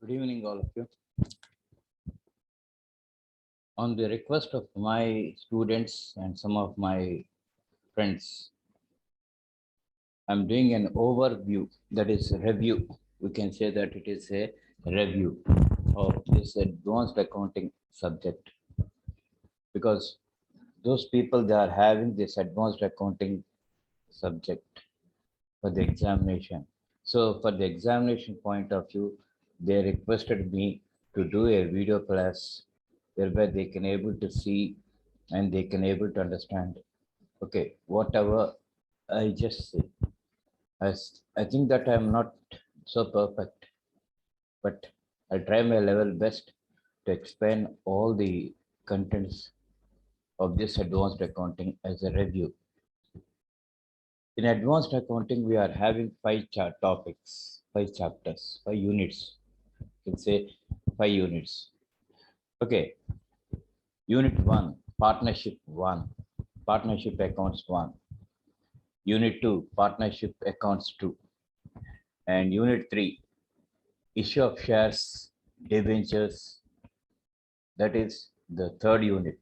Good evening, all of you. On the request of my students and some of my friends, I'm doing an overview, that is a review. We can say that it is a review of this advanced accounting subject because those people they are having this advanced accounting subject for the examination. So for the examination point of view, they requested me to do a video class whereby they can able to see and they can able to understand. Okay, whatever I just say. I think that I'm not so perfect, but I'll try my level best to explain all the contents of this advanced accounting as a review. In advanced accounting, we are having five topics, five chapters, five units. You can say five units. Okay, unit one, partnership accounts one. Unit two, partnership accounts two. And unit three, issue of shares, debentures. That is the third unit.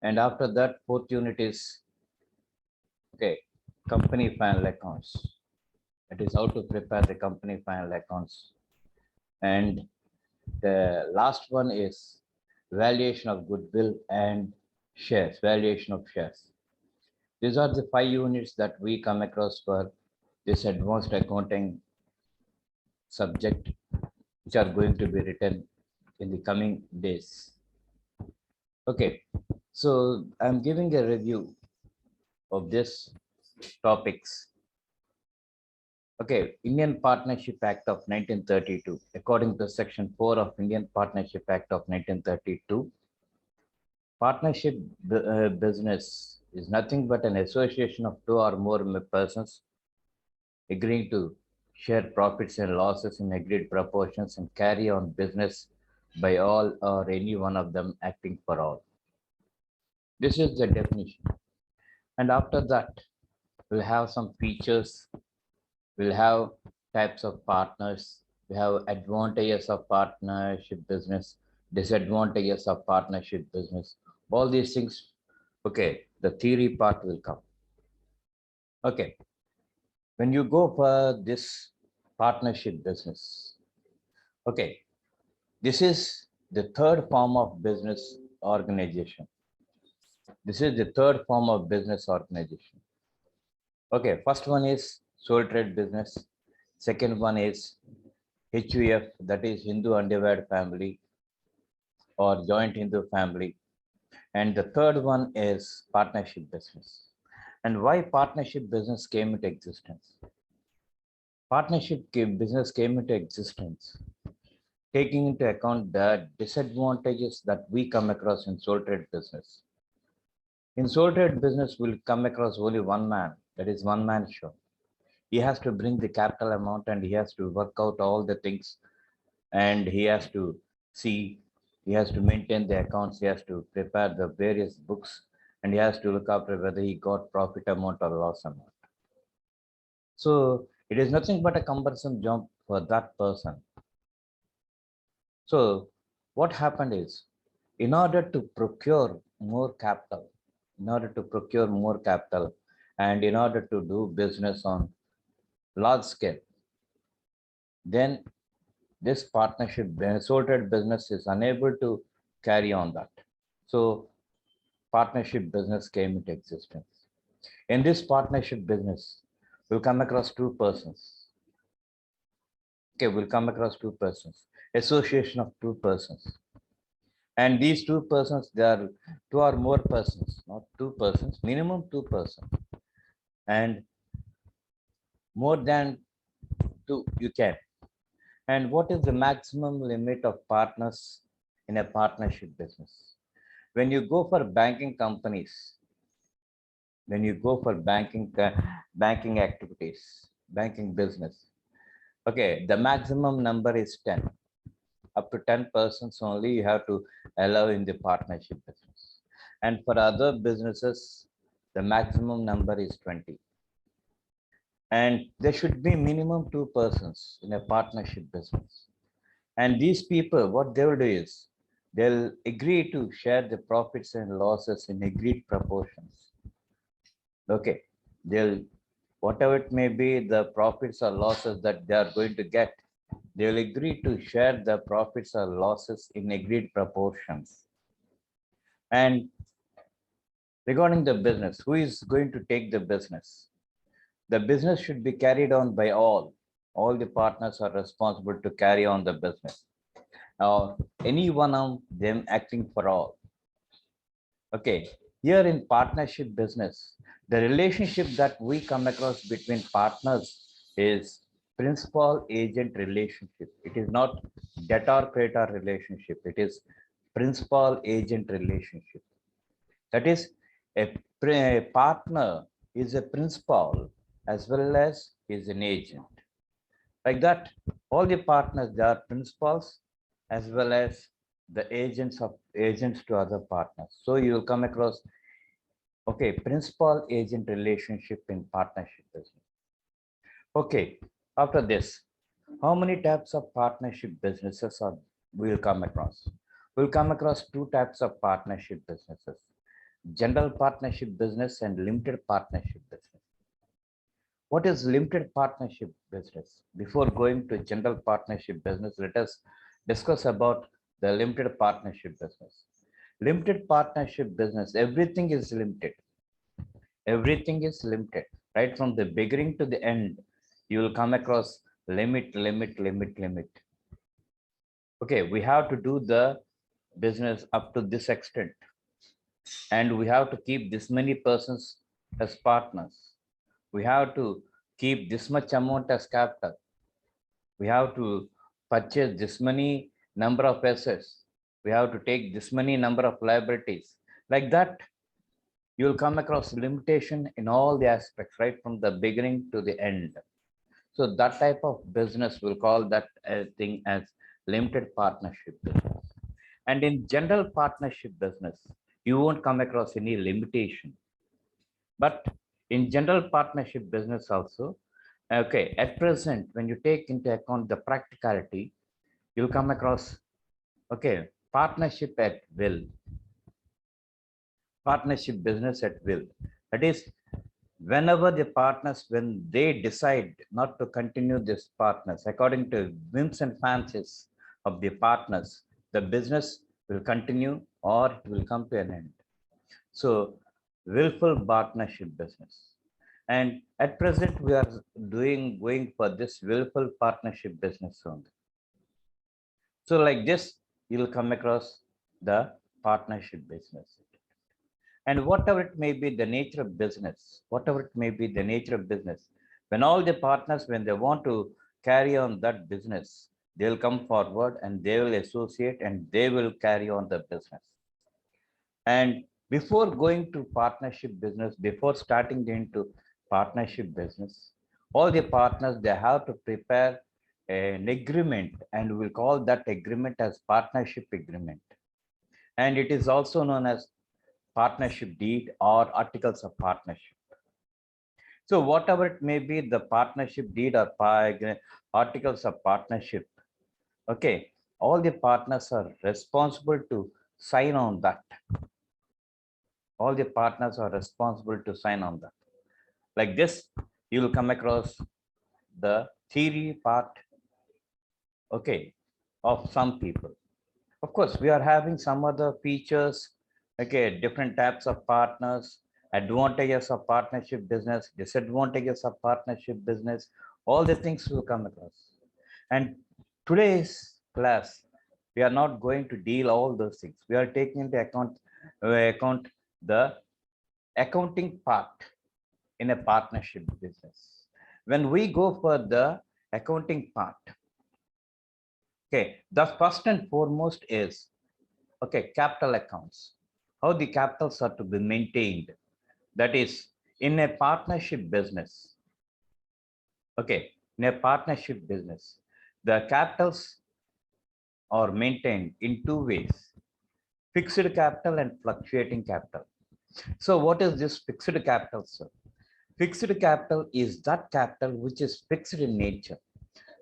And after that, fourth unit is okay, company final accounts. That is how to prepare the company final accounts. And the last one is valuation of goodwill and shares, valuation of shares. These are the five units that we come across for this advanced accounting subject, which are going to be written in the coming days. Okay, so I'm giving a review of this topics. Okay, Indian Partnership Act of 1932. According to Section 4 of Indian Partnership Act of 1932, partnership business is nothing but an association of two or more persons agreeing to share profits and losses in agreed proportions and carry on business by all or any one of them acting for all. This is the definition. And after that, we'll have some features, we'll have types of partners, we have advantages of partnership business, disadvantages of partnership business, all these things. Okay, the theory part will come. Okay, when you go for this partnership business, okay, this is the third form of business organization. This is the third form of business organization. Okay, first one is sole trade business. Second one is HUF, that is Hindu Undivided Family or Joint Hindu Family. And the third one is partnership business. And why partnership business came into existence? Partnership business came into existence taking into account the disadvantages that we come across in sole trade business. In sole trade business, we'll come across only one man, that is one man show. He has to bring the capital amount and he has to work out all the things and he has to see, he has to maintain the accounts, he has to prepare the various books and he has to look after whether he got profit amount or loss amount. So it is nothing but a cumbersome job for that person. So what happened is, in order to procure more capital, and in order to do business on large scale, then this partnership, sole trade business is unable to carry on that. So partnership business came into existence. In this partnership business, we'll come across two persons. Okay, we'll come across two persons, association of two persons. And these two persons, they are two or more persons, not two persons, minimum two persons. And more than two, you can. And what is the maximum limit of partners in a partnership business? When you go for banking companies, when you go for banking activities, banking business, okay, the maximum number is 10. Up to 10 persons only you have to allow in the partnership business. And for other businesses, the maximum number is 20. And there should be minimum two persons in a partnership business. And these people, what they will do is they'll agree to share the profits and losses in agreed proportions. Okay, they'll, whatever it may be, the profits or losses that they are going to get, they will agree to share the profits or losses in agreed proportions. And regarding the business, who is going to take the business? The business should be carried on by all. All the partners are responsible to carry on the business. Or any one of them acting for all. Okay, here in partnership business, the relationship that we come across between partners is principal agent relationship. It is not debtor creditor relationship. It is principal agent relationship. That is, a partner is a principal as well as is an agent. Like that, all the partners, they are principals as well as the agents to other partners. So you will come across, okay, principal agent relationship in partnership business. Okay, after this, how many types of partnership businesses are we'll come across? We'll come across two types of partnership businesses: general partnership business and limited partnership business. What is limited partnership business? Before going to general partnership business, let us discuss about the limited partnership business. Limited partnership business, everything is limited. Everything is limited. Right from the beginning to the end, you will come across limit, limit, limit, limit. Okay, we have to do the business up to this extent, and we have to keep this many persons as partners. We have to keep this much amount as capital. We have to purchase this many number of assets. We have to take this many number of liabilities. Like that, you will come across limitation in all the aspects, right from the beginning to the end. So that type of business, we'll call that thing as limited partnership business. And in general partnership business, you won't come across any limitation. But in general partnership business also, okay, at present, when you take into account the practicality, you'll come across, okay, partnership at will, partnership business at will. That is, whenever the partners, when they decide not to continue this partners, according to whims and fancies of the partners, the business will continue or it will come to an end. So, willful partnership business. And at present, we are going for this willful partnership business only. So like this, you'll come across the partnership business. And whatever it may be the nature of business, whatever it may be the nature of business, when all the partners, when they want to carry on that business, they'll come forward and they will associate and they will carry on the business. And before going to partnership business, before starting into partnership business, all the partners, they have to prepare an agreement, and we'll call that agreement as partnership agreement. And it is also known as partnership deed or articles of partnership. So whatever it may be, the partnership deed or articles of partnership, okay, all the partners are responsible to sign on that. All the partners are responsible to sign on that. Like this, you will come across the theory part, okay, of some people. Of course, we are having some other features, okay, different types of partners, advantages of partnership business, disadvantages of partnership business, all the things will come across. And today's class, we are not going to deal all those things. We are taking into account the accounting part in a partnership business. When we go for the accounting part, okay, the first and foremost is, okay, capital accounts, how the capitals are to be maintained. That is, in a partnership business, okay, in a partnership business, the capitals are maintained in two ways: fixed capital and fluctuating capital. So what is this fixed capital, sir? Fixed capital is that capital which is fixed in nature,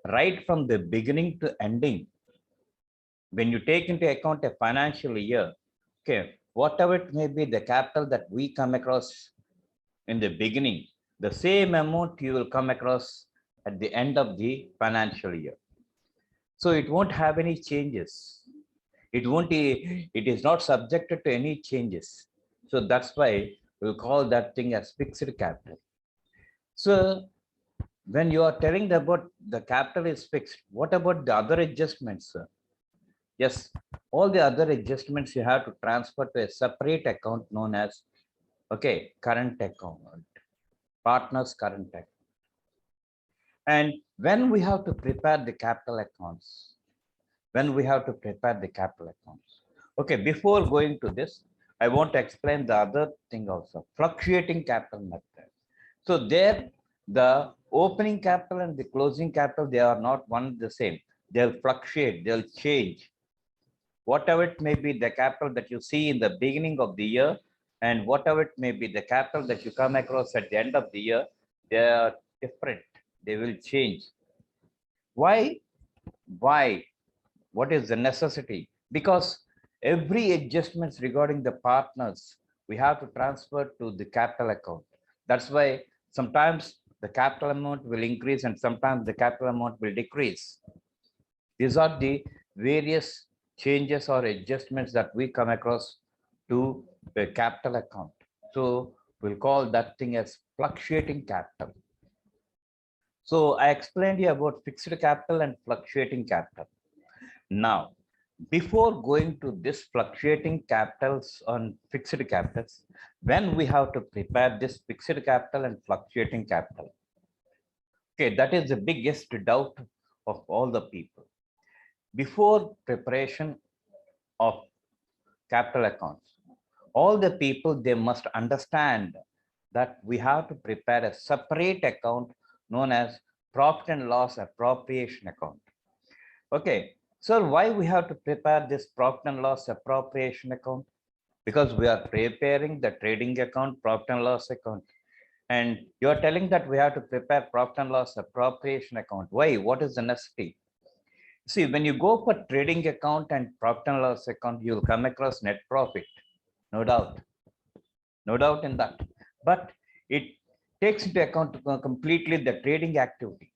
right from the beginning to ending. when you take into account a financial year, okay, whatever it may be, the capital that we come across in the beginning, the same amount you will come across at the end of the financial year. So it won't have any changes. It is not subjected to any changes. So that's why we'll call that thing as fixed capital. So when you are telling about the capital is fixed, what about the other adjustments, sir? Yes, all the other adjustments you have to transfer to a separate account known as, okay, current account, partner's current account. And when we have to prepare the capital accounts, when we have to prepare the capital accounts. Okay, before going to this, I want to explain the other thing also, fluctuating capital method. So there, the opening capital and the closing capital, they are not one the same. They'll fluctuate, they'll change. Whatever it may be, the capital that you see in the beginning of the year, and whatever it may be, the capital that you come across at the end of the year, they are different. They will change. Why? Why? What is the necessity? Because every adjustments regarding the partners, we have to transfer to the capital account. That's why sometimes the capital amount will increase and sometimes the capital amount will decrease. These are the various changes or adjustments that we come across to the capital account. So we'll call that thing as fluctuating capital. So I explained you about fixed capital and fluctuating capital. Now, before going to this fluctuating capitals on fixed capitals, when we have to prepare this fixed capital and fluctuating capital, okay, that is the biggest doubt of all the people. Before preparation of capital accounts, all the people, they must understand that we have to prepare a separate account known as profit and loss appropriation account. Okay, so why we have to prepare this profit and loss appropriation account? Because we are preparing the trading account, profit and loss account. And you're telling that we have to prepare profit and loss appropriation account. Why? What is the necessity? See, when you go for trading account and profit and loss account, you'll come across net profit. No doubt. No doubt in that. But it takes into account completely the trading activity.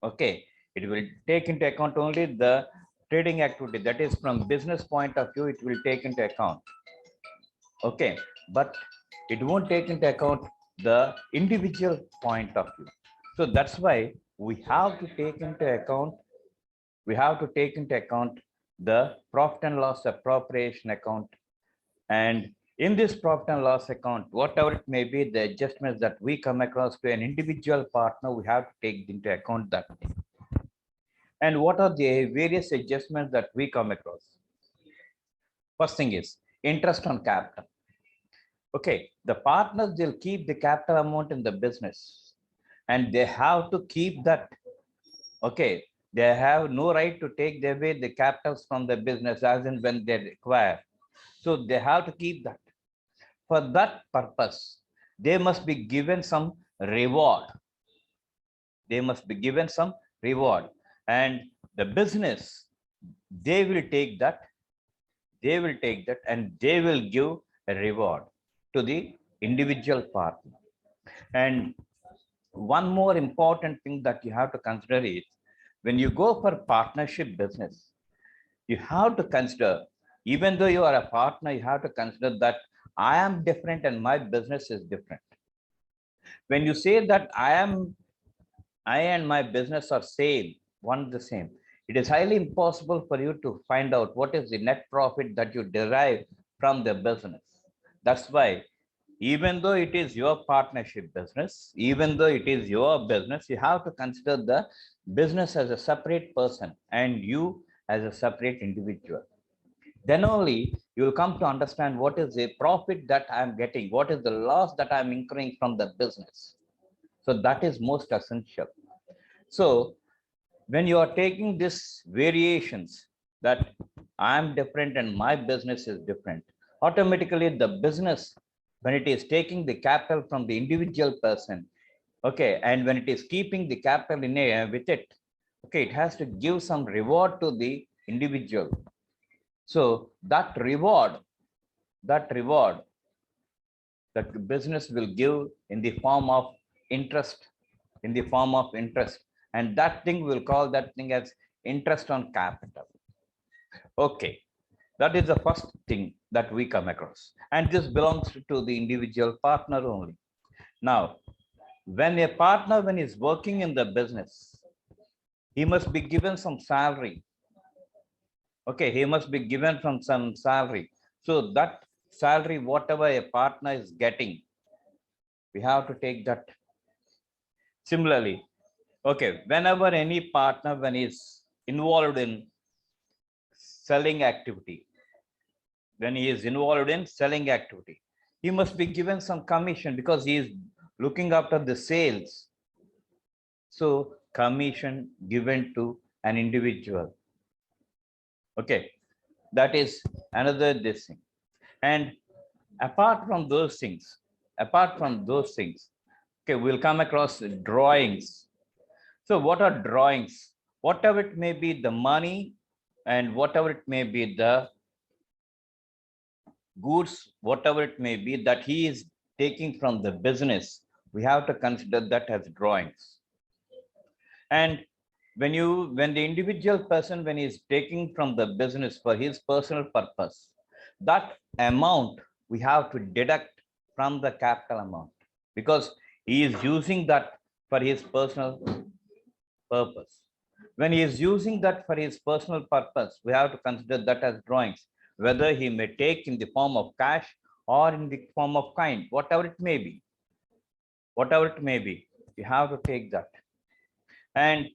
Okay, it will take into account only the trading activity. That is, from business point of view, it will take into account. Okay, but it won't take into account the individual point of view. So that's why we have to take into account, the profit and loss appropriation account. And in this profit and loss account, whatever it may be, the adjustments that we come across to an individual partner, we have to take into account that. And what are the various adjustments that we come across? First thing is interest on capital. Okay, the partners, they'll keep the capital amount in the business and they have to keep that. Okay, they have no right to take away the capitals from the business as in when they require. So they have to keep that. For that purpose, they must be given some reward. They must be given some reward. And the business, they will take that. They will take that and they will give a reward to the individual partner. And one more important thing that you have to consider is when you go for partnership business, you have to consider, even though you are a partner, you have to consider that I am different and my business is different. When you say that I and my business are same, one the same, it is highly impossible for you to find out what is the net profit that you derive from the business. That's why even though it is your partnership business, even though it is your business, you have to consider the business as a separate person and you as a separate individual. Then only you will come to understand what is the profit that I'm getting, what is the loss that I'm incurring from the business. So that is most essential. So when you are taking these variations that I'm different and my business is different, automatically the business, when it is taking the capital from the individual person, okay, and when it is keeping the capital in with it, okay, it has to give some reward to the individual. So that reward that business will give in the form of interest, and that thing will call that thing as interest on capital. Okay, that is the first thing that we come across, and this belongs to the individual partner only. Now, when a partner, when he's working in the business, he must be given some salary. Okay, he must be given from some salary. So that salary, whatever a partner is getting, we have to take that. Similarly, okay, whenever any partner, when he's involved in selling activity, he must be given some commission because he is looking after the sales. So commission given to an individual. Okay, that is another this thing. And apart from those things, okay, we'll come across drawings. So what are drawings? Whatever it may be the money and whatever it may be the goods, whatever it may be that he is taking from the business, we have to consider that as drawings. And when the individual person, when he is taking from the business for his personal purpose, that amount we have to deduct from the capital amount, because he is using that for his personal purpose. When he is using that for his personal purpose, we have to consider that as drawings, whether he may take in the form of cash or in the form of kind, whatever it may be, you have to take that. And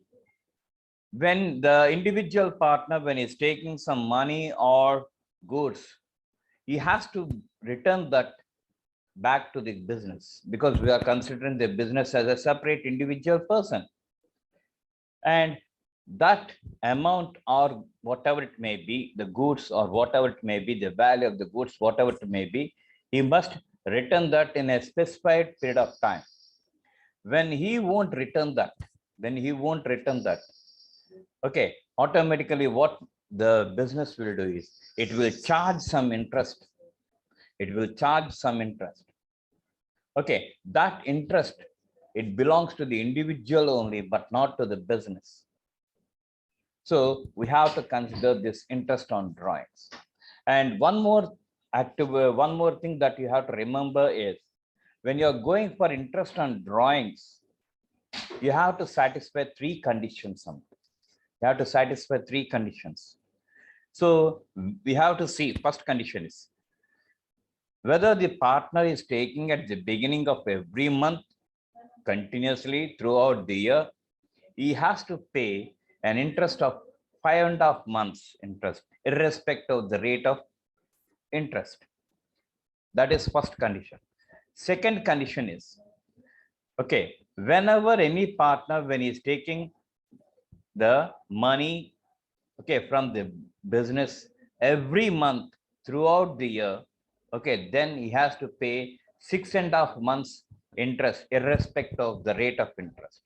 when the individual partner, when he's taking some money or goods, he has to return that back to the business, because we are considering the business as a separate individual person. And that amount or whatever it may be, the goods or whatever it may be, the value of the goods, whatever it may be, he must return that in a specified period of time. When he won't return that, okay, automatically what the business will do is it will charge some interest. Okay, that interest, it belongs to the individual only, but not to the business. So we have to consider this interest on drawings. And one more thing that you have to remember is, when you're going for interest on drawings, you have to satisfy three conditions. So we have to see, first condition is whether the partner is taking at the beginning of every month continuously throughout the year, he has to pay an interest of 5.5 months interest, irrespective of the rate of interest. That is first condition. Second condition is, okay, whenever any partner, when he is taking the money, okay, from the business every month throughout the year, okay, then he has to pay 6.5 months interest, irrespective of the rate of interest.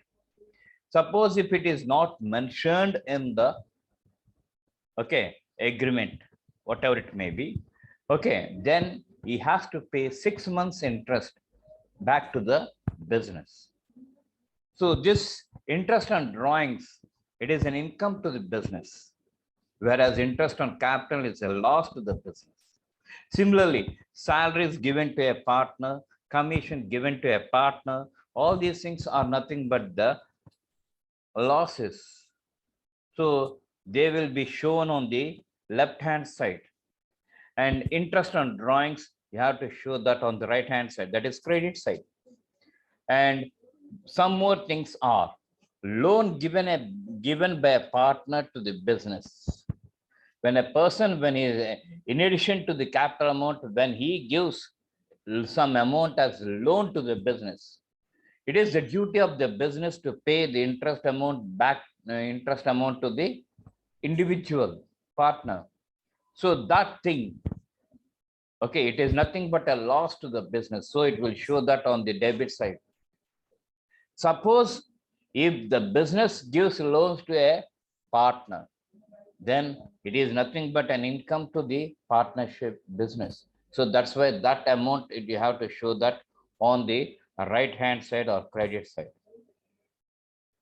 Suppose if it is not mentioned in the, okay, agreement, whatever it may be, okay, then he has to pay 6 months interest back to the business. So this interest on drawings, it is an income to the business, whereas interest on capital is a loss to the business. Similarly, salaries given to a partner, commission given to a partner, all these things are nothing but the losses. So they will be shown on the left-hand side. And interest on drawings, you have to show that on the right-hand side, that is credit side. And some more things are loan given by a partner to the business. When a person, when he, in addition to the capital amount, when he gives some amount as loan to the business, it is the duty of the business to pay the interest amount back, interest amount to the individual partner. So that thing, okay, it is nothing but a loss to the business. So it will show that on the debit side. Suppose if the business gives loans to a partner, then it is nothing but an income to the partnership business. So that's why that amount you have to show that on the right hand side or credit side.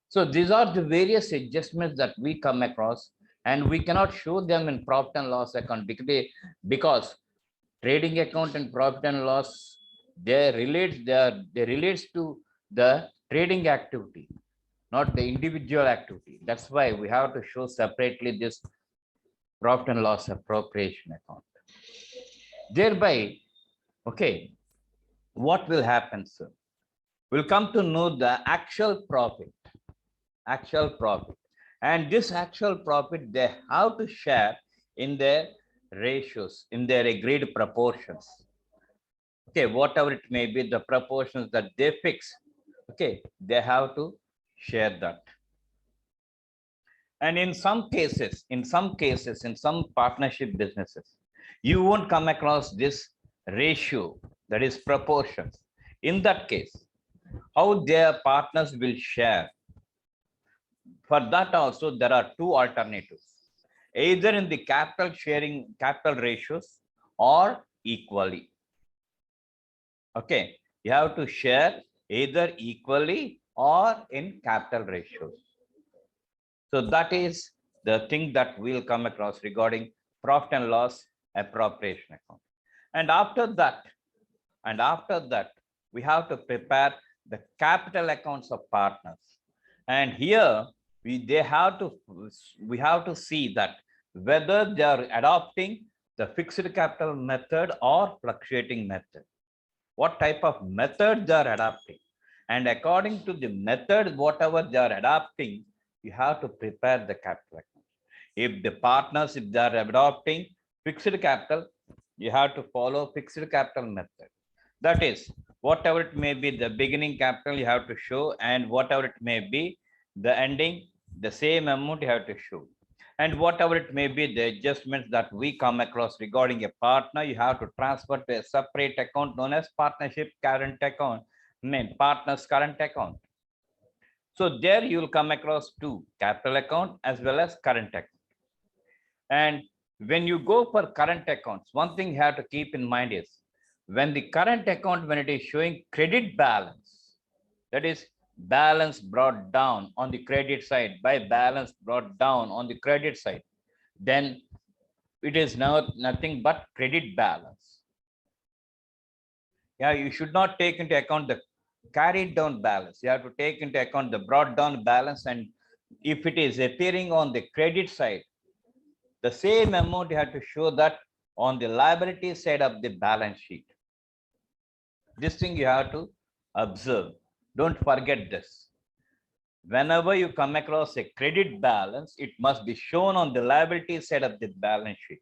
So these are the various adjustments that we come across, and we cannot show them in profit and loss account because trading account and profit and loss, they relates to the trading activity, not the individual activity. That's why we have to show separately this profit and loss appropriation account. Thereby, okay, what will happen, sir? We'll come to know the actual profit. And this actual profit, they have to share in their ratios, in their agreed proportions. Okay, whatever it may be, the proportions that they fix, okay, they have to share that. And in some cases, in some partnership businesses, you won't come across this ratio, that is proportions. In that case, how their partners will share. For that also, there are two alternatives, either in the capital ratios or equally. Okay, you have to share either equally or in capital ratios. So that is the thing that we'll come across regarding profit and loss appropriation account. And after that, we have to prepare the capital accounts of partners. And here we have to see that whether they are adopting the fixed capital method or fluctuating method. What type of method they are adopting. And according to the method, whatever they are adopting, you have to prepare the capital account. If the partners, if they are adopting fixed capital, you have to follow fixed capital method. That is, whatever it may be, the beginning capital you have to show, and whatever it may be, the ending, the same amount you have to show. And whatever it may be, the adjustments that we come across regarding a partner, you have to transfer to a separate account known as partnership current account, partner's current account. So there you will come across two, capital account as well as current account. And when you go for current accounts, one thing you have to keep in mind is when the current account, when it is showing credit balance, that is balance brought down on the credit side by balance brought down on the credit side, then it is now nothing but credit balance. Yeah, you should not take into account the carried down balance. You have to take into account the brought down balance. And if it is appearing on the credit side, the same amount you have to show that on the liability side of the balance sheet. This thing you have to observe. Don't forget this. Whenever you come across a credit balance, it must be shown on the liability side of the balance sheet.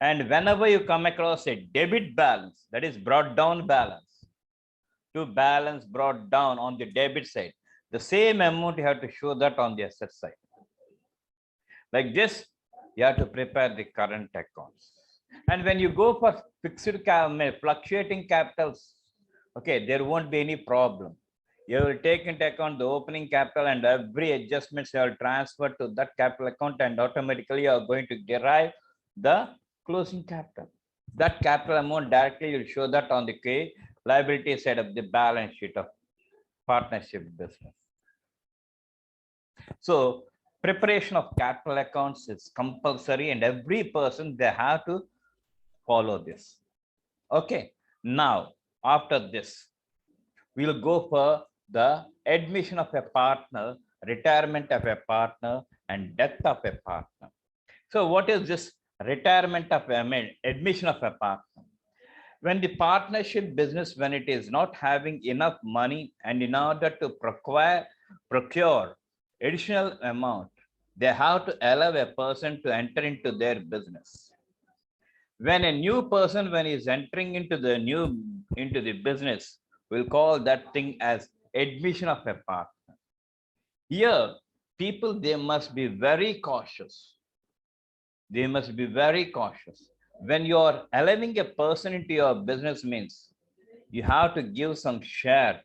And whenever you come across a debit balance, that is brought down balance, to balance brought down on the debit side, the same amount you have to show that on the asset side. Like this, you have to prepare the current accounts. And when you go for fluctuating capitals, okay, there won't be any problem. You will take into account the opening capital and every adjustments you will transfer to that capital account, and automatically you are going to derive the closing capital. That capital amount directly will show that on the liability side of the balance sheet of partnership business. So preparation of capital accounts is compulsory, and every person, they have to follow this. Okay, now after this, we'll go for the admission of a partner, retirement of a partner, and death of a partner. So what is this retirement of admission of a partner? When the partnership business, when it is not having enough money, and in order to procure additional amount, they have to allow a person to enter into their business. When a new person, when he's entering into the business, we'll call that thing as admission of a partner. Here, people, they must be very cautious. They must be very cautious. When you're allowing a person into your business, means you have to give some share.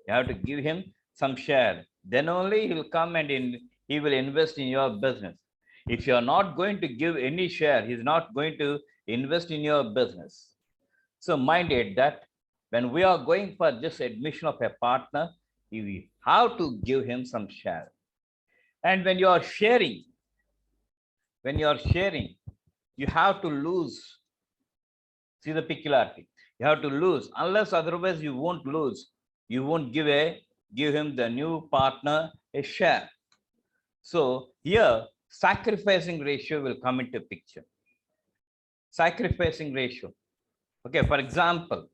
You have to give him some share. Then only he will come and he will invest in your business. If you're not going to give any share, he's not going to invest in your business. So mind it that when we are going for this admission of a partner, you have to give him some share. And when you are sharing, you have to lose. See the peculiarity. You have to lose. Unless otherwise you won't lose. You won't give him the new partner a share. So here sacrificing ratio will come into picture. Sacrificing ratio. Okay, for example,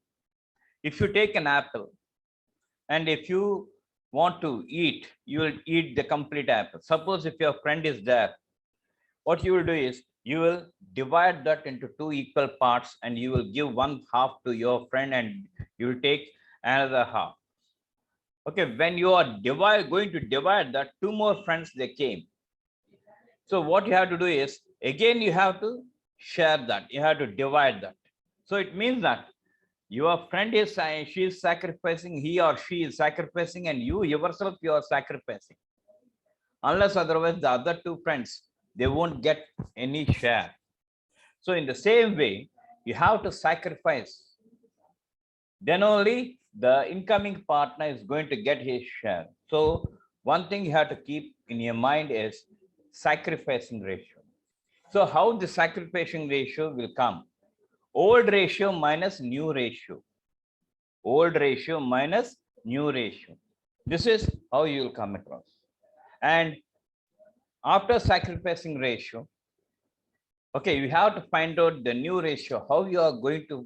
if you take an apple and if you want to eat, you will eat the complete apple. Suppose if your friend is there, what you will do is you will divide that into two equal parts and you will give one half to your friend and you will take another half. Okay, when you are going to divide that, two more friends they came. So what you have to do is, again, you have to share that. You have to divide that. So it means that your friend is, she is sacrificing, he or she is sacrificing, and you yourself, you are sacrificing. Unless otherwise, the other two friends, they won't get any share. So in the same way, you have to sacrifice. Then only the incoming partner is going to get his share. So one thing you have to keep in your mind is sacrificing ratio. So how the sacrificing ratio will come? Old ratio minus new ratio. Old ratio minus new ratio. This is how you will come across. And after sacrificing ratio, okay, you have to find out the new ratio. How you are going to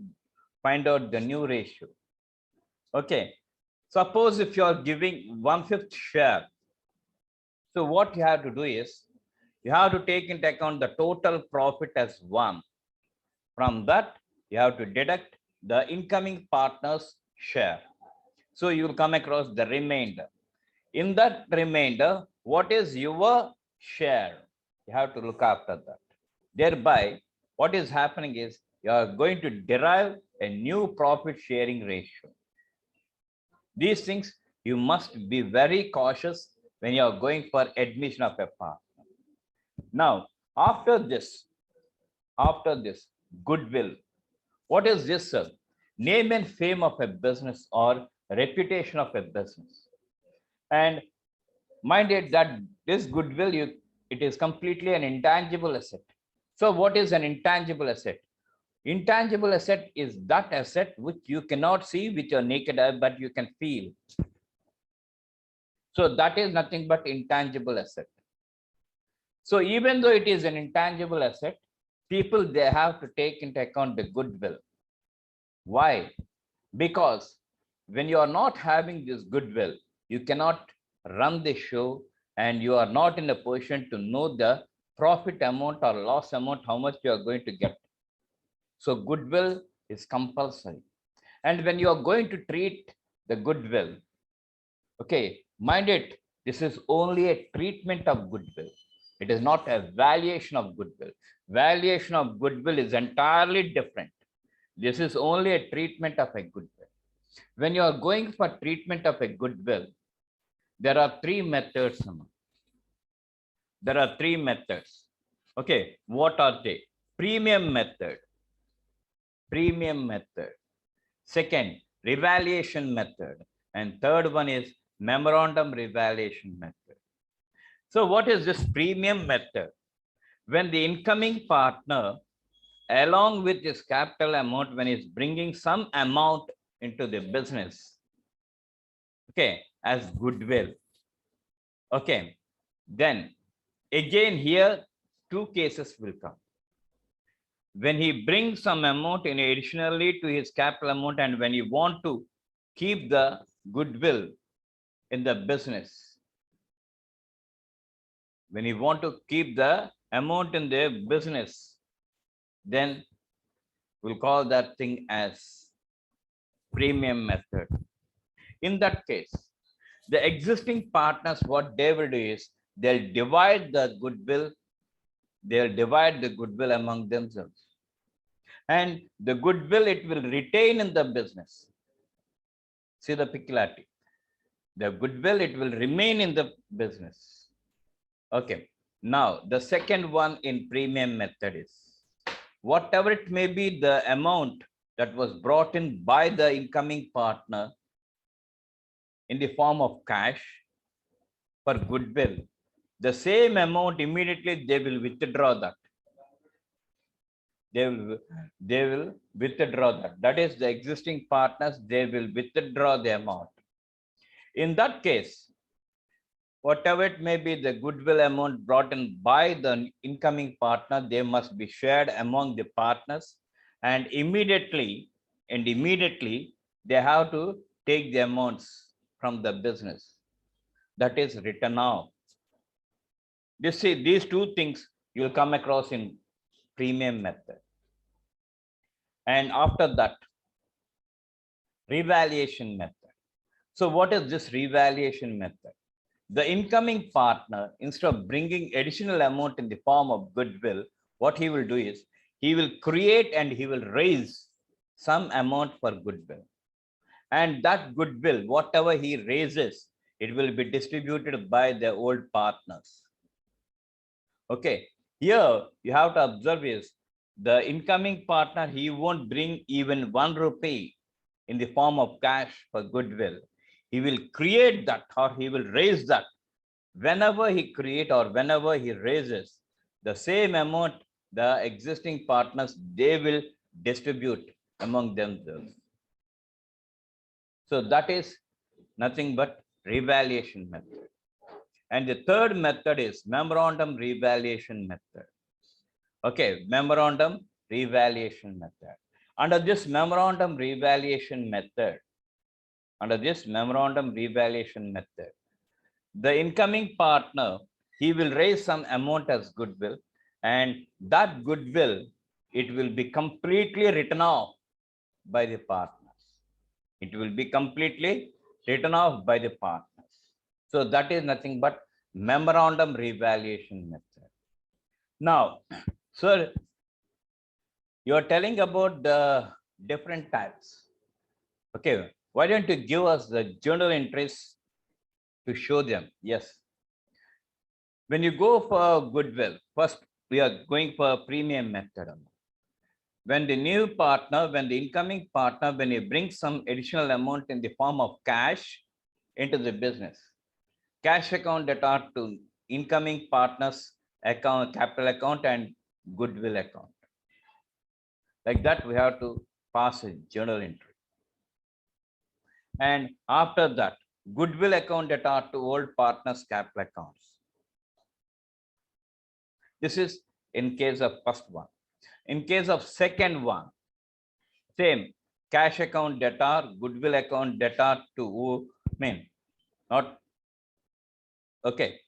find out the new ratio? Okay, suppose if you are giving 1/5 share. So what you have to do is, you have to take into account the total profit as 1. From that, you have to deduct the incoming partner's share. So you will come across the remainder. In that remainder, what is your share? You have to look after that. Thereby, what is happening is you are going to derive a new profit sharing ratio. These things you must be very cautious when you are going for admission of a partner. Now, after this, goodwill. What is this, sir? Name and fame of a business or reputation of a business. And mind it that this goodwill, it is completely an intangible asset. So what is an intangible asset? Intangible asset is that asset which you cannot see with your naked eye, but you can feel. So that is nothing but intangible asset. So even though it is an intangible asset, people, they have to take into account the goodwill. Why? Because when you are not having this goodwill, you cannot run the show and you are not in a position to know the profit amount or loss amount, how much you are going to get. So goodwill is compulsory. And when you are going to treat the goodwill, okay, mind it, this is only a treatment of goodwill. It is not a valuation of goodwill. Valuation of goodwill is entirely different. This is only a treatment of a goodwill. When you are going for treatment of a goodwill, there are 3 methods. There are 3 methods. Okay, what are they? Premium method. Premium method. Second, revaluation method. And third one is memorandum revaluation method. So what is this premium method? When the incoming partner, along with his capital amount, when he's bringing some amount into the business, okay, as goodwill, okay, then again here 2 cases will come. When he brings some amount in additionally to his capital amount, and when you want to keep the goodwill in the business, when you want to keep the amount in the business, then we'll call that thing as premium method. In that case, the existing partners, what they will do is they'll divide the goodwill, among themselves. And the goodwill, it will retain in the business. See the peculiarity. The goodwill, it will remain in the business. Okay. Now, the second one in premium method is whatever it may be the amount that was brought in by the incoming partner in the form of cash for goodwill, the same amount immediately they will withdraw that. They will withdraw that. That is the existing partners, they will withdraw the amount. In that case, whatever it may be the goodwill amount brought in by the incoming partner, they must be shared among the partners, and immediately they have to take the amounts from the business. That is written off. These two things you'll come across in premium method. And after that, revaluation method. So what is this revaluation method? The incoming partner, instead of bringing additional amount in the form of goodwill, what he will do is he will create and he will raise some amount for goodwill. And that goodwill, whatever he raises, it will be distributed by the old partners. Okay, here you have to observe is the incoming partner, he won't bring even 1 rupee in the form of cash for goodwill. He will create that or he will raise that. Whenever he create or whenever he raises, the same amount the existing partners, they will distribute among themselves. So that is nothing but revaluation method. And the third method is memorandum revaluation method. Okay, memorandum revaluation method. Under this memorandum revaluation method, the incoming partner, he will raise some amount as goodwill, and that goodwill, it will be completely written off by the partners. It will be completely written off by the partners. So that is nothing but memorandum revaluation method. Now, sir, you are telling about the different types. Okay, why don't you give us the journal entries to show them? Yes. When you go for goodwill, first we are going for premium method. When the new partner, when the incoming partner, when you bring some additional amount in the form of cash into the business, cash account that are to incoming partners account, capital account and goodwill account. Like that, we have to pass a journal entry. And after that, goodwill account that are to old partners capital accounts. This is in case of first one. In case of second one, same cash account debtor, goodwill account debtor to who, not okay.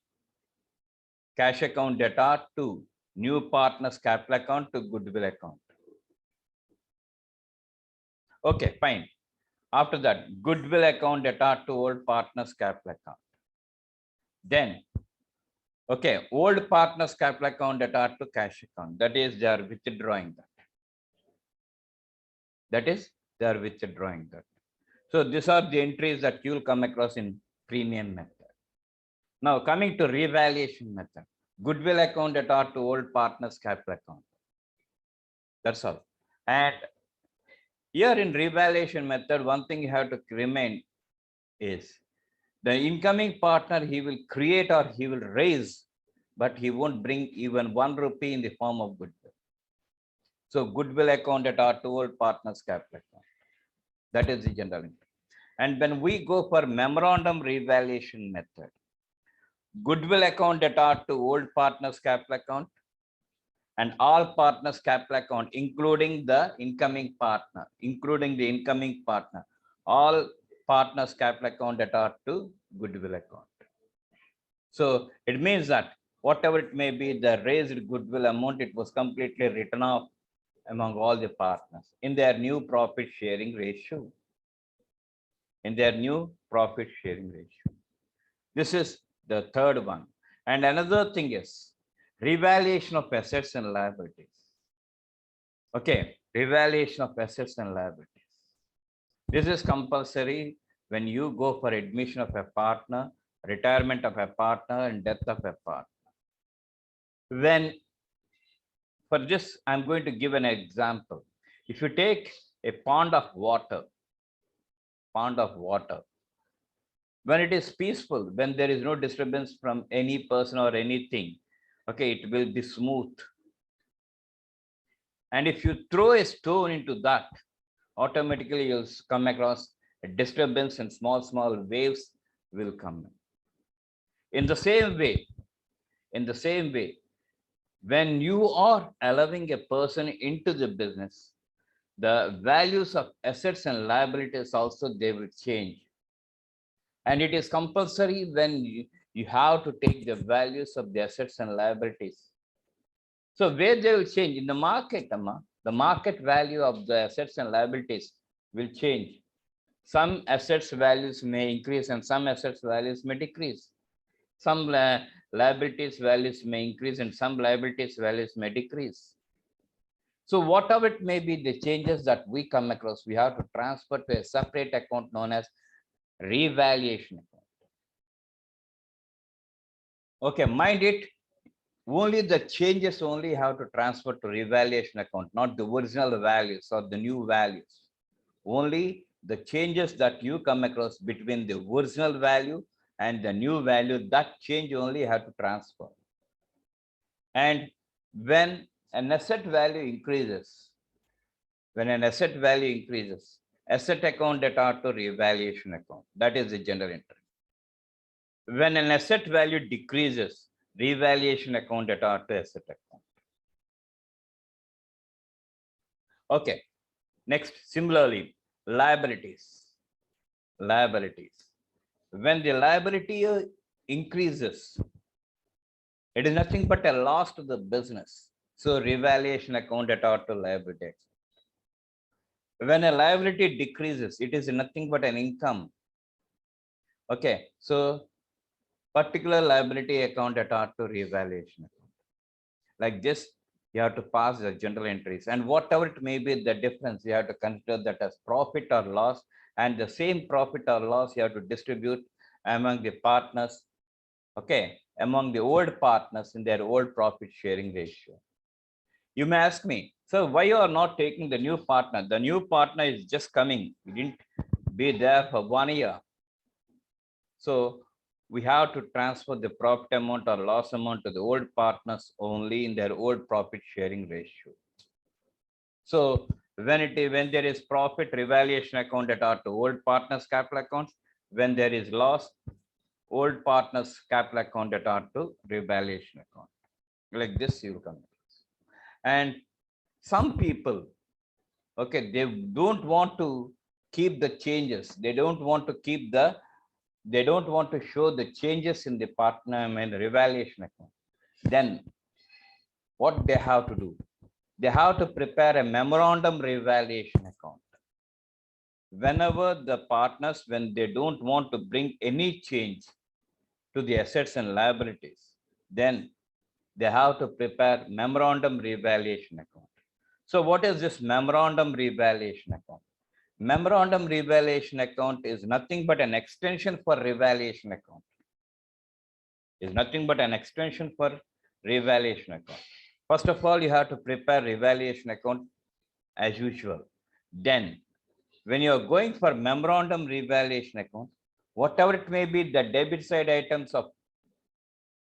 Cash account debtor to new partners capital account to goodwill account. Okay, fine. After that, goodwill account debtor to old partners capital account. Then, okay, old partners capital account debtor to cash account. That is, they are withdrawing that. That is, they are withdrawing that. So these are the entries that you will come across in premium method. Now coming to revaluation method, goodwill account debtor to old partners capital account. That's all. And here in revaluation method, one thing you have to remain is the incoming partner, he will create or he will raise, but he won't bring even 1 rupee in the form of goodwill. So goodwill account debtor to old partners capital account. That is the general entry. And when we go for memorandum revaluation method, goodwill account debtor to old partners capital account and all partners capital account, including the incoming partner, all partners capital account debtor to goodwill account. So it means that whatever it may be, the raised goodwill amount, it was completely written off among all the partners in their new profit sharing ratio. This is the third one. And another thing is revaluation of assets and liabilities. Okay, revaluation of assets and liabilities. This is compulsory when you go for admission of a partner, retirement of a partner, and death of a partner. When, for this, I'm going to give an example. If you take a pond of water, when it is peaceful, when there is no disturbance from any person or anything, okay, it will be smooth. And if you throw a stone into that, automatically you'll come across a disturbance and small waves will come. In the same way, in the same way, when you are allowing a person into the business, the values of assets and liabilities also they will change. And it is compulsory when you have to take the values of the assets and liabilities. So where they will change in the market, the market value of the assets and liabilities will change. Some assets values may increase and some assets values may decrease. Some liabilities values may increase and some liabilities values may decrease. So whatever it may be, the changes that we come across, we have to transfer to a separate account known as revaluation account. Okay, mind it, only the changes only have to transfer to revaluation account, not the original values or the new values. Only the changes that you come across between the original value and the new value, that change only have to transfer. And when an asset value increases, asset account data to revaluation account, that is the general entry. When an asset value decreases, revaluation account data to asset account. Okay, next, similarly, liabilities. When the liability increases, it is nothing but a loss to the business. So revaluation account data to liability. When a liability decreases, it is nothing but an income. Okay, so particular liability account data to revaluation account. Like this, you have to pass the general entries, and whatever it may be the difference, you have to consider that as profit or loss, and the same profit or loss you have to distribute among the partners, okay, among the old partners in their old profit sharing ratio. You may ask me, so why you are not taking the new partner? The new partner is just coming. He didn't be there for 1 year. So we have to transfer the profit amount or loss amount to the old partners only in their old profit sharing ratio. So when there is profit, revaluation account that are to old partners capital accounts. When there is loss, old partners capital account that are to revaluation account. Like this you will come. And some people, okay, they don't want to keep the changes. They don't want to show the changes in the partner and revaluation account. Then what they have to do? They have to prepare a memorandum revaluation account. Whenever the partners, when they don't want to bring any change to the assets and liabilities, then they have to prepare memorandum revaluation account. So what is this memorandum revaluation account? Memorandum revaluation account is nothing but an extension for revaluation account. Is nothing but an extension for revaluation account. First of all, you have to prepare revaluation account as usual. Then, when you are going for memorandum revaluation account, whatever it may be, the debit side items of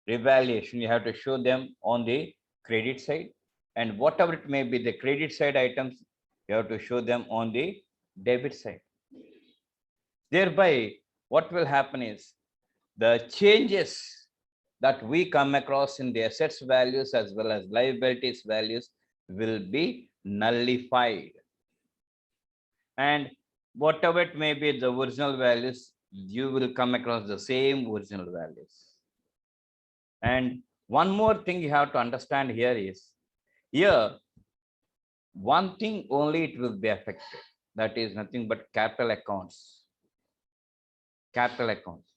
revaluation, you have to show them on the credit side. And whatever it may be, the credit side items, you have to show them on the debit side. Thereby, what will happen is the changes that we come across in the assets values as well as liabilities values will be nullified. And whatever it may be, the original values, you will come across the same original values. And one more thing you have to understand here is, here, one thing only it will be affected. That is nothing but capital accounts. Capital accounts.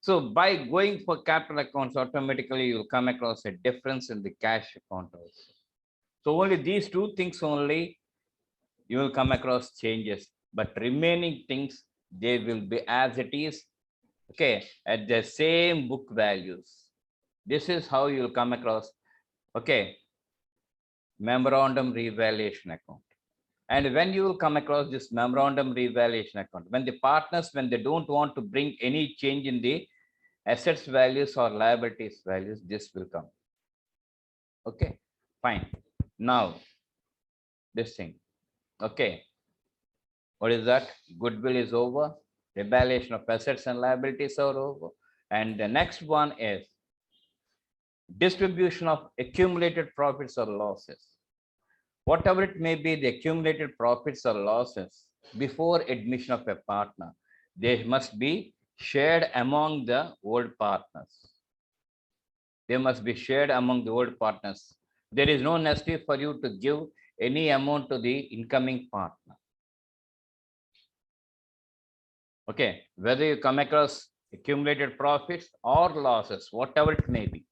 So by going for capital accounts, automatically you'll come across a difference in the cash account also. So only these two things only you will come across changes, but remaining things, they will be as it is, okay, at the same book values. This is how you'll come across Okay, memorandum revaluation account. And when you will come across this memorandum revaluation account, when the partners, when they don't want to bring any change in the assets values or liabilities values, this will come. Okay, fine. Now, this thing. Okay, what is that? Goodwill is over. Revaluation of assets and liabilities are over. And the next one is distribution of accumulated profits or losses. Whatever it may be, the accumulated profits or losses before admission of a partner, they must be shared among the old partners. They must be shared among the old partners. There is no necessity for you to give any amount to the incoming partner. Okay, whether you come across accumulated profits or losses, whatever it may be,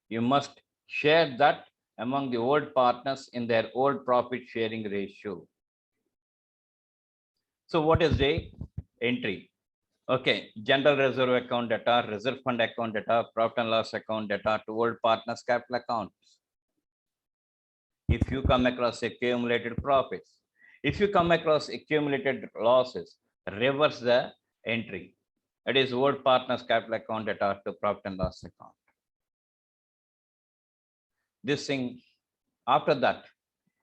you must share that among the old partners in their old profit sharing ratio. So what is the entry? Okay, general reserve account data, reserve fund account data, profit and loss account data to old partners capital accounts. If you come across accumulated profits, if you come across accumulated losses, reverse the entry. It is old partners capital account data to profit and loss account. This thing, after that,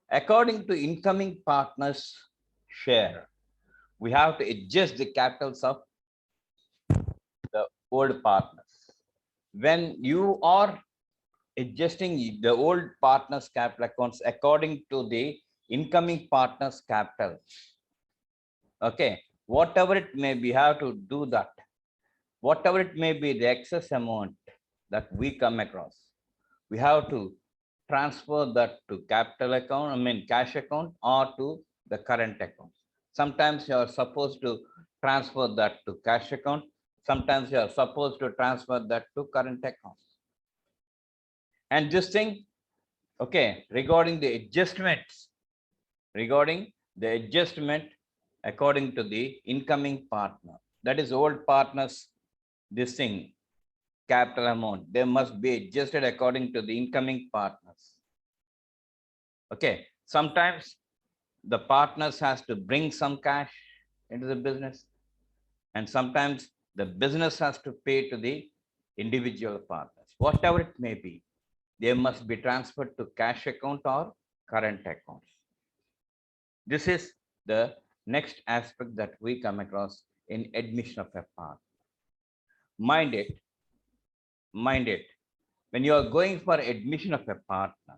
according to incoming partners share, we have to adjust the capitals of the old partners. When you are adjusting the old partners capital accounts according to the incoming partners capital, okay, whatever it may be, have to do that. Whatever it may be, the excess amount that we come across, we have to transfer that to capital account, I mean cash account, or to the current account. Sometimes you are supposed to transfer that to cash account. Sometimes you are supposed to transfer that to current account. And this thing, okay, regarding the adjustments, regarding the adjustment according to the incoming partner, that is old partners, this thing, capital amount, they must be adjusted according to the incoming partners. Okay, sometimes the partners has to bring some cash into the business, and sometimes the business has to pay to the individual partners. Whatever it may be, they must be transferred to cash account or current accounts. This is the next aspect that we come across in admission of a partner. Mind it, when you are going for admission of a partner,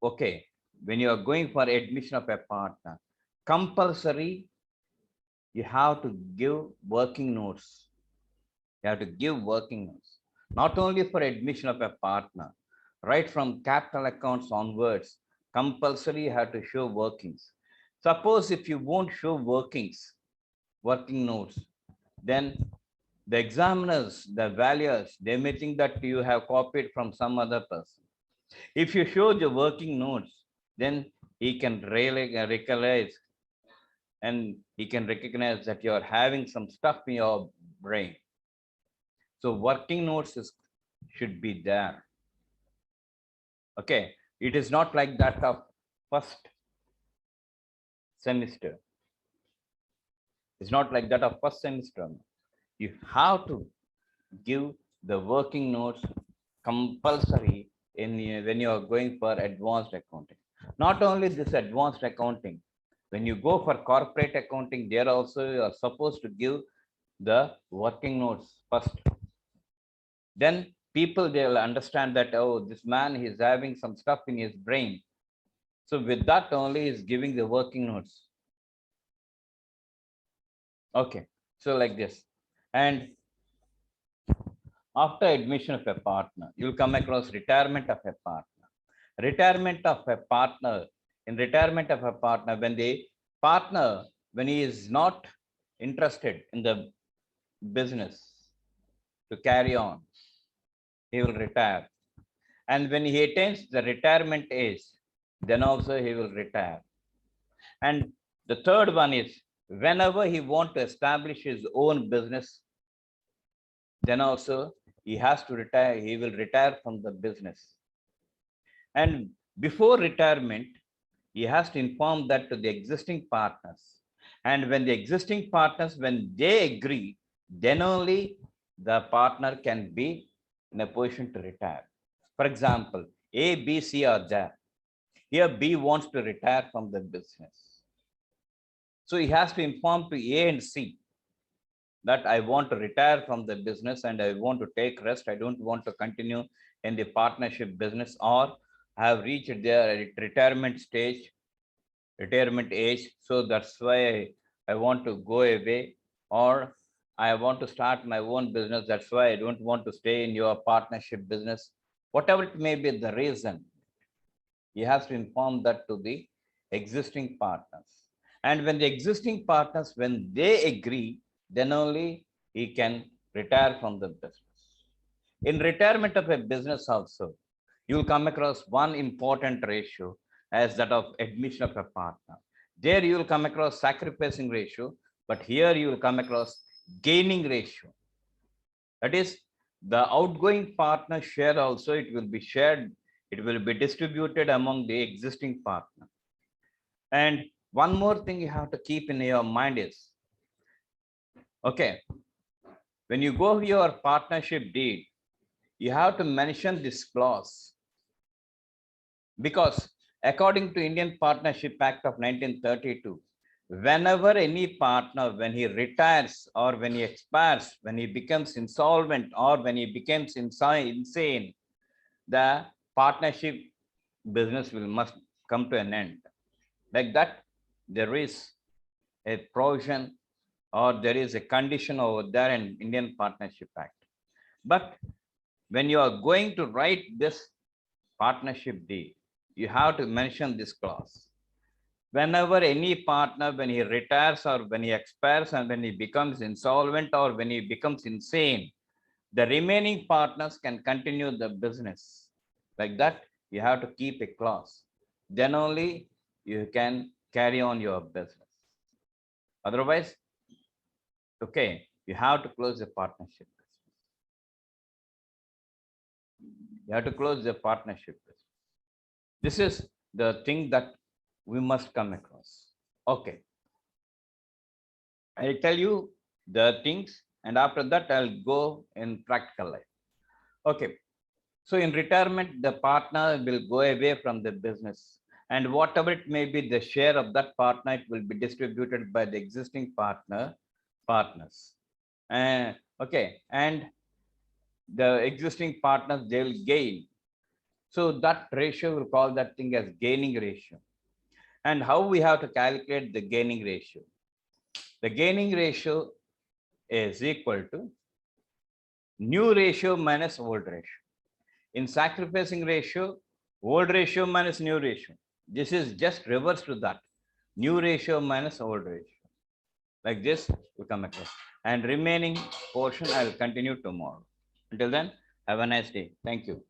okay, when you are going for admission of a partner, compulsory, you have to give working notes. You have to give working notes, not only for admission of a partner, right from capital accounts onwards, compulsory you have to show workings. Suppose if you won't show workings, working notes, then the examiners, the valuers, they may think that you have copied from some other person. If you show the working notes, then he can really recognize, and he can recognize that you are having some stuff in your brain. So working notes should be there. Okay, it is not like that of first semester. It's not like that of first semester. You have to give the working notes compulsory when you are going for advanced accounting. Not only this advanced accounting, when you go for corporate accounting, there also you are supposed to give the working notes first. Then people, they will understand that, oh, this man is having some stuff in his brain. So with that only is giving the working notes. Okay, so like this. And after admission of a partner, you'll come across retirement of a partner. Retirement of a partner, in retirement of a partner, when the partner, when he is not interested in the business to carry on, he will retire. And when he attains the retirement age, then also he will retire. And the third one is whenever he wants to establish his own business, then also he has to retire, he will retire from the business. And before retirement, he has to inform that to the existing partners. And when the existing partners, when they agree, then only the partner can be in a position to retire. For example, A, B, C are there. Here B wants to retire from the business. So he has to inform to A and C that I want to retire from the business and I want to take rest. I don't want to continue in the partnership business, or have reached their retirement stage, retirement age. So that's why I want to go away, or I want to start my own business. That's why I don't want to stay in your partnership business. Whatever it may be the reason, he has to inform that to the existing partners. And when the existing partners, when they agree, then only he can retire from the business. In retirement of a business also, you will come across one important ratio as that of admission of a partner. There you will come across sacrificing ratio, but here you will come across gaining ratio. That is, the outgoing partner share also, it will be shared, it will be distributed among the existing partner. And one more thing you have to keep in your mind is, okay, when you go your partnership deed, you have to mention this clause, because according to Indian Partnership Act of 1932, whenever any partner, when he retires or when he expires, when he becomes insolvent or when he becomes insane, the partnership business will must come to an end. Like that, there is a provision or there is a condition over there in Indian Partnership Act. But when you are going to write this partnership deed, you have to mention this clause. Whenever any partner, when he retires or when he expires and when he becomes insolvent or when he becomes insane, the remaining partners can continue the business. Like that, you have to keep a clause. Then only you can carry on your business. Otherwise, okay, you have to close the partnership. You have to close the partnership. This is the thing that we must come across. Okay. I'll tell you the things, and after that, I'll go in practical life. Okay. So in retirement, the partner will go away from the business, and whatever it may be, the share of that partner, it will be distributed by the existing partners. Okay. And the existing partners, they will gain. So that ratio, will call that thing as gaining ratio. And how we have to calculate the gaining ratio? The gaining ratio is equal to new ratio minus old ratio. In sacrificing ratio, old ratio minus new ratio. This is just reverse to that. New ratio minus old ratio. Like this, we come across. And remaining portion, I will continue tomorrow. Until then, have a nice day. Thank you.